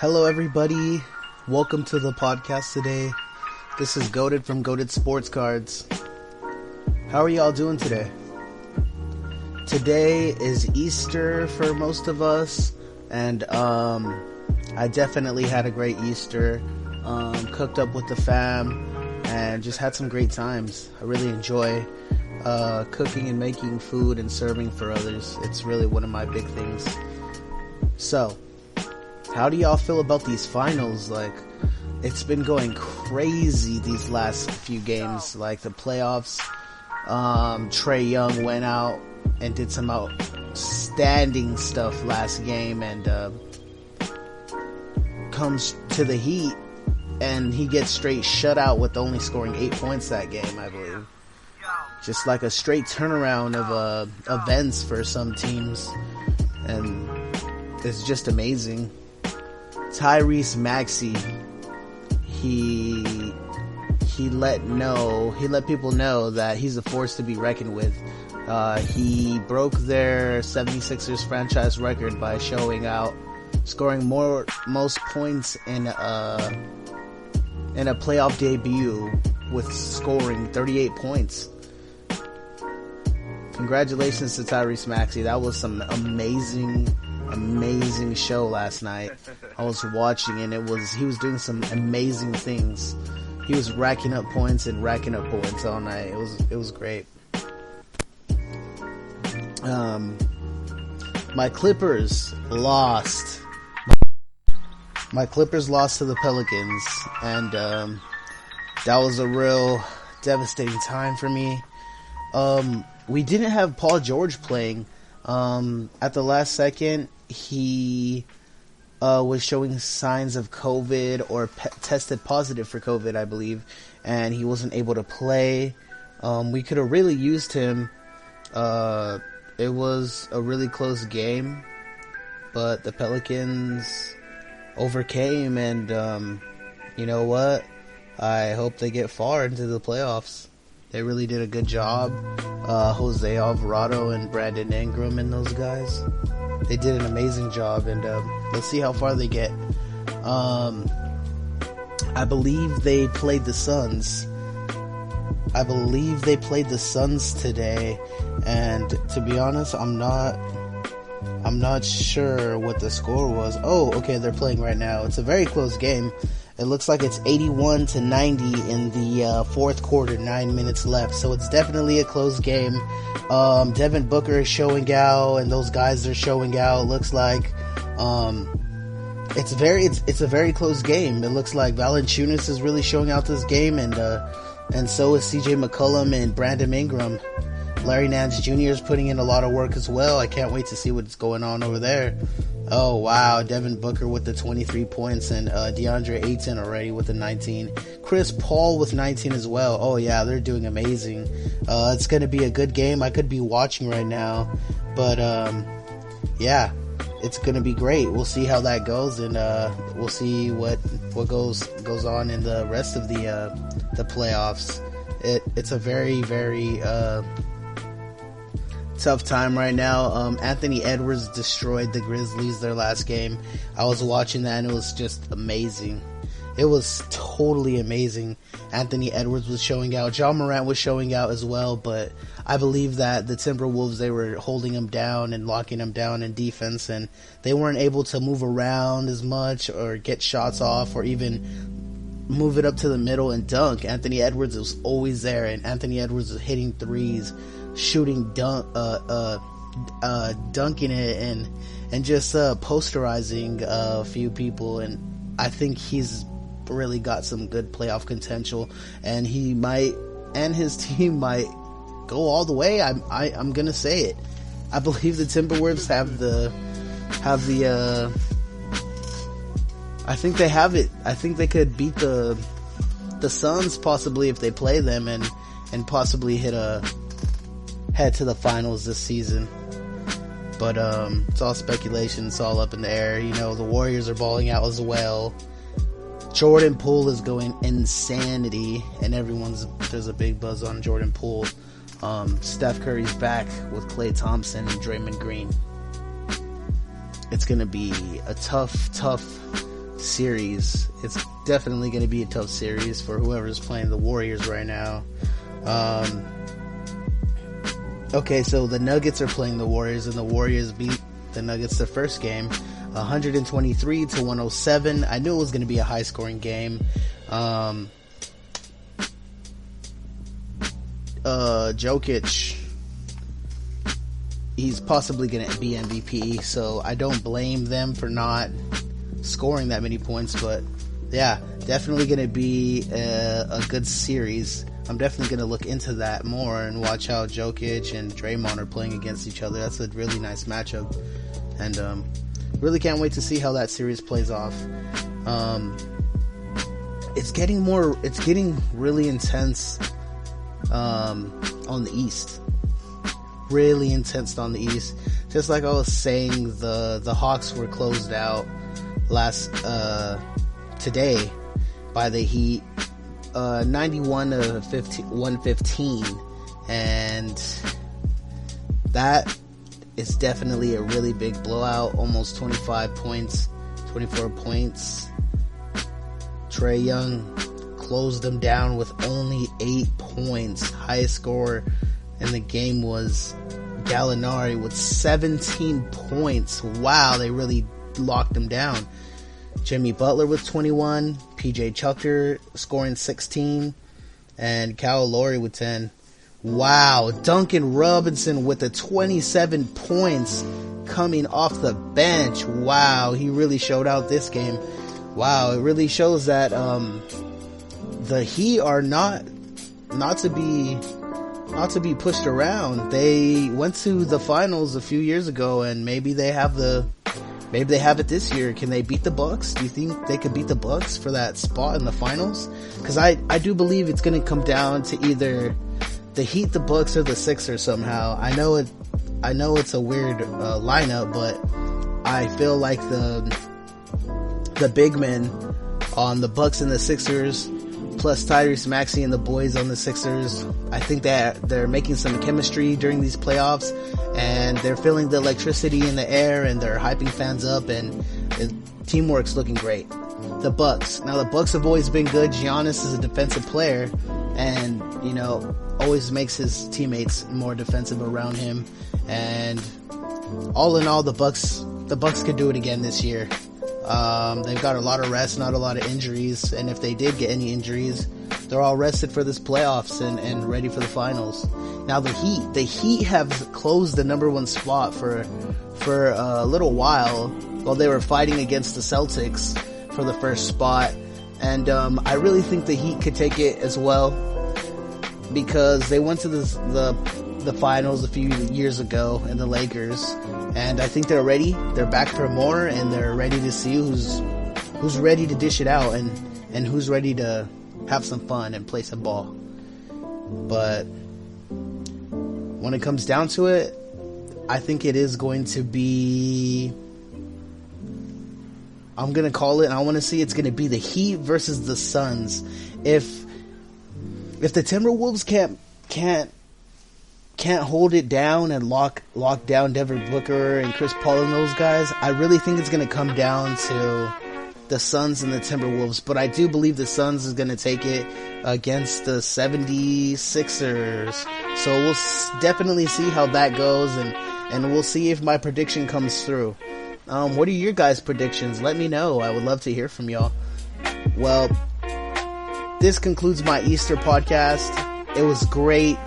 Hello, everybody. Welcome to the podcast today. This is Goated from Goated Sports Cards. How are y'all doing today? Today is Easter for most of us, and I definitely had a great Easter. Cooked up with the fam and just had some great times. I really enjoy cooking and making food and serving for others. It's really one of my big things. So, how do y'all feel about these finals? Like, it's been going crazy these last few games. Like, the playoffs, Trae Young went out and did some outstanding stuff last game, and comes to the Heat, and he gets straight shut out with only scoring 8 points that game, I believe. Just like a straight turnaround of events for some teams, and it's just amazing. Tyrese Maxey, he let people know that he's a force to be reckoned with. He broke their 76ers franchise record by showing out, scoring most points in a playoff debut with scoring 38 points. Congratulations to Tyrese Maxey. That was some amazing show last night. I was watching, and he was doing some amazing things. He was racking up points all night. It was great. My Clippers lost. My Clippers lost to the Pelicans, and that was a real devastating time for me. We didn't have Paul George playing. At the last second, he was showing signs of COVID, or tested positive for COVID, I believe, and he wasn't able to play. We could have really used him. It was a really close game, but the Pelicans overcame, and you know what? I hope they get far into the playoffs. They really did a good job. Jose Alvarado and Brandon Ingram and those guys, they did an amazing job, and let's see how far they get. I believe they played the Suns. Today, and to be honest, I'm not sure what the score was. Oh, okay, they're playing right now. It's a very close game. It looks like it's 81-90 in the fourth quarter, 9 minutes left. So it's definitely a close game. Devin Booker is showing out, and those guys are showing out. Looks like it's a very close game. It looks like Valanciunas is really showing out this game, and so is CJ McCollum and Brandon Ingram. Larry Nance Jr. is putting in a lot of work as well. I can't wait to see what's going on over there. Oh, wow. Devin Booker with the 23 points, and DeAndre Ayton already with the 19. Chris Paul with 19 as well. Oh, yeah, they're doing amazing. It's going to be a good game. I could be watching right now, but yeah, it's going to be great. We'll see how that goes, and we'll see what goes on in the rest of the playoffs. It's a very, very tough time right now. Anthony Edwards destroyed the Grizzlies their last game. I was watching that, and it was just amazing. It was totally amazing. Anthony Edwards was showing out. Ja Morant was showing out as well, but I believe that the Timberwolves, they were holding him down and locking him down in defense, and they weren't able to move around as much or get shots off or even move it up to the middle and dunk. Anthony Edwards was always there, and Anthony Edwards was hitting threes, shooting dunking it, and just posterizing a few people, and I think he's really got some good playoff potential, and he might, and his team might go all the way. I'm gonna say it. I believe the Timberwolves have the I think they have it. I think they could beat the Suns possibly if they play them, and possibly head to the finals this season. But it's all speculation. It's all up in the air. You know, the Warriors are balling out as well. Jordan Poole is going insanity, and there's a big buzz on Jordan Poole. Steph Curry's back with Klay Thompson and Draymond Green. It's going to be a tough series. It's definitely going to be a tough series for whoever's playing the Warriors right now. Okay, so the Nuggets are playing the Warriors, and the Warriors beat the Nuggets the first game, 123 to 107. I knew it was going to be a high scoring game. Jokic, he's possibly going to be MVP, so I don't blame them for not scoring that many points, but yeah, definitely going to be a good series. I'm definitely going to look into that more and watch how Jokic and Draymond are playing against each other. That's a really nice matchup, and really can't wait to see how that series plays off. It's getting really intense on the East. Really intense on the East. Just like I was saying, the Hawks were closed out today by the Heat, 91 to 115, and that is definitely a really big blowout. Almost 24 points. Trae Young closed them down with only 8 points. Highest score in the game was Gallinari with 17 points. Wow, they really locked him down. Jimmy Butler with 21, PJ Tucker scoring 16, and Kyle Lowry with 10. Wow, Duncan Robinson with the 27 points coming off the bench. Wow, he really showed out this game. Wow, it really shows that the Heat are not to be pushed around. They went to the finals a few years ago, and maybe they have it this year. Can they beat the Bucks? Do you think they could beat the Bucks for that spot in the finals? Because I do believe it's going to come down to either the Heat, the Bucks, or the Sixers somehow. I know it's a weird lineup, but I feel like the big men on the Bucks and the Sixers, plus Tyrese Maxey and the boys on the Sixers, I think that they're making some chemistry during these playoffs, and they're feeling the electricity in the air, and they're hyping fans up, and teamwork's looking great. The Bucks have always been good. Giannis is a defensive player, and always makes his teammates more defensive around him. And all in all, the Bucks could do it again this year. They've got a lot of rest, not a lot of injuries, and if they did get any injuries, they're all rested for this playoffs and ready for the finals. Now the Heat have closed the number one spot for a little while they were fighting against the Celtics for the first spot, and I really think the Heat could take it as well, because they went to the finals a few years ago, and the Lakers, and I think they're ready. They're back for more, and they're ready to see who's ready to dish it out, and who's ready to have some fun and play some ball. But when it comes down to it, I think it is going to be, I'm going to call it, and I want to see it's going to be the Heat versus the Suns. If the Timberwolves can't hold it down and lock down Devin Booker and Chris Paul and those guys, I really think it's going to come down to the Suns and the Timberwolves. But I do believe the Suns is going to take it against the 76ers. So we'll definitely see how that goes, and we'll see if my prediction comes through. What are your guys' predictions? Let me know. I would love to hear from y'all. Well, this concludes my Easter podcast. It was great.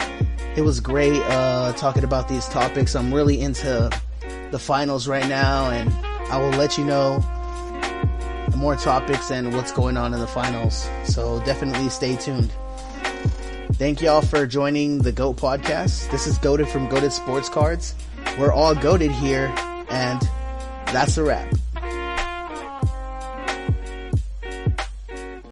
Talking about these topics. I'm really into the finals right now, and I will let you know more topics and what's going on in the finals. So definitely stay tuned. Thank y'all for joining the GOAT podcast. This is Goated from Goated Sports Cards. We're all goated here, and that's a wrap.